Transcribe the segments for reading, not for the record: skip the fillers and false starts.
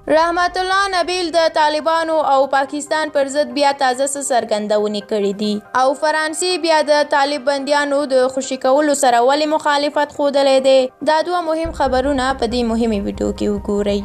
رحمت الله نبیل د طالبانو او پاکستان پر ضد بیا تازه څرګندونې کړې دي او فرانسې بیا د طالب بندیانو د خوشي کولو سره ولې مخالفت ښودلی دی. دا دوه مهم خبرونه په دې مهمې ویډیو کې وګورئ.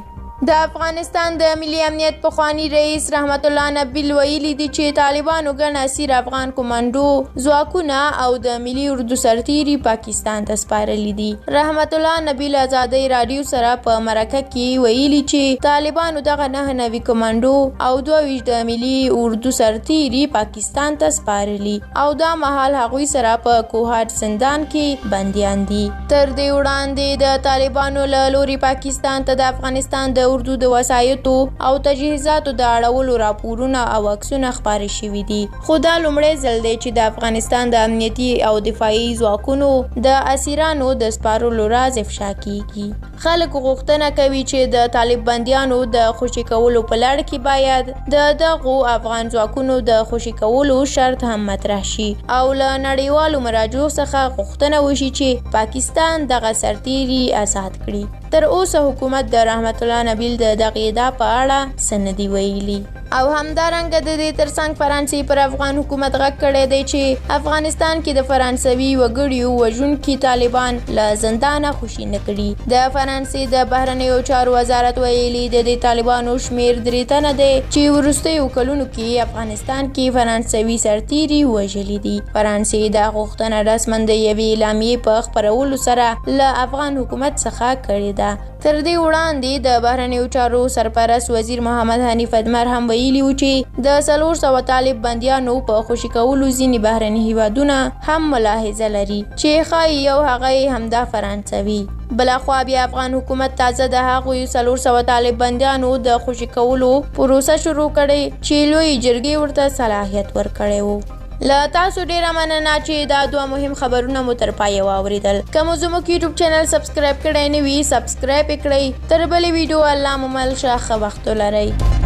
د افغانستان د ملي امنیت پخوانی رئیس رحمت الله نبیل ویلي دي چې طالبانو ګڼ اسیر افغان کمانډو ځواکونه او د ملي اردو سرتیري پاکستان ته سپارلي دي. رحمت الله نبیل ازادۍ راډیو سره په مرکه کې ویلي چې طالبانو دغه 9 نوي کمانډو او 22 د ملي اردو سرتیري پاکستان ته سپارلي او دا مهال هغوی سره په کوهاټ زندان کې بندیان دي. تر دې وړاندې د طالبانو له لوري پاکستان ته د افغانستان د اردو د وسایطو او تجهیزاتو د اړولو راپورونه او عکسونه خپاره شوي دي. خو دا لومړی ځل دی چې د افغانستان د امنیتي او دفاعي ځواکونو د اسیرانو د سپارلو راز افشا کیږي. خلک غوښتنه کوي چې د طالب بندیانو د خوشي کولو په لړ کې باید د دغو افغان ځواکونو د خوشي کولو شرط هم مطرح شي او له نړیوالو مراجعو څخه غوښتنه وشي چې پاکستان دغه سرتیري آزاد کړي. تر اوسه حکومت د رحمت الله نبیل د دغې ادعا په اړه څه نه دي ویلي. او همدارنګه د دې ترڅنګ فرانسې پر افغان حکومت غږ کړی دی چې افغانستان کې د فرانسوي وګړیو وژونکي طالبان له زندانه خوشي نه کړي. د فرانسې د بهرنیو چارو وزارت ویلي د دې طالبانو شمیر 3 تنه دی چې وروستیو کلونو کې افغانستان کې فرانسوي سرتیري وژلي دي. فرانسې دا غوښتنه رسما د یوې اعلامیې په خپرولو سره له افغان حکومت څخه کړې ده. تر دې وړاندې د بهرنیو چارو سرپرست وزیر محمد حنیف اتمر هم ویلي و چې د 400 طالب بندیانو په خوشي کولو ځینې بهرني هیوادونه هم ملاحظه لري چې ښایي یو هغه همدا فرانسوي. بلخوا بیا افغان حکومت تازه د هغوی 400 طالب بندیانو د خوشي کولو پروسه شروع کړې چې لوی جرګې ورته صلاحیت ورکړی و. له تاسو ډیره مننه چې دا دوه مهم خبرونه مو تر پایه واوریدل. که مو زموږ یوټیوب چینل سبسکرایب کړی نه وي سبسکرایب یې کړئ. تر بلې ویډیو الله مو مل شه. ښه وخت ولرئ.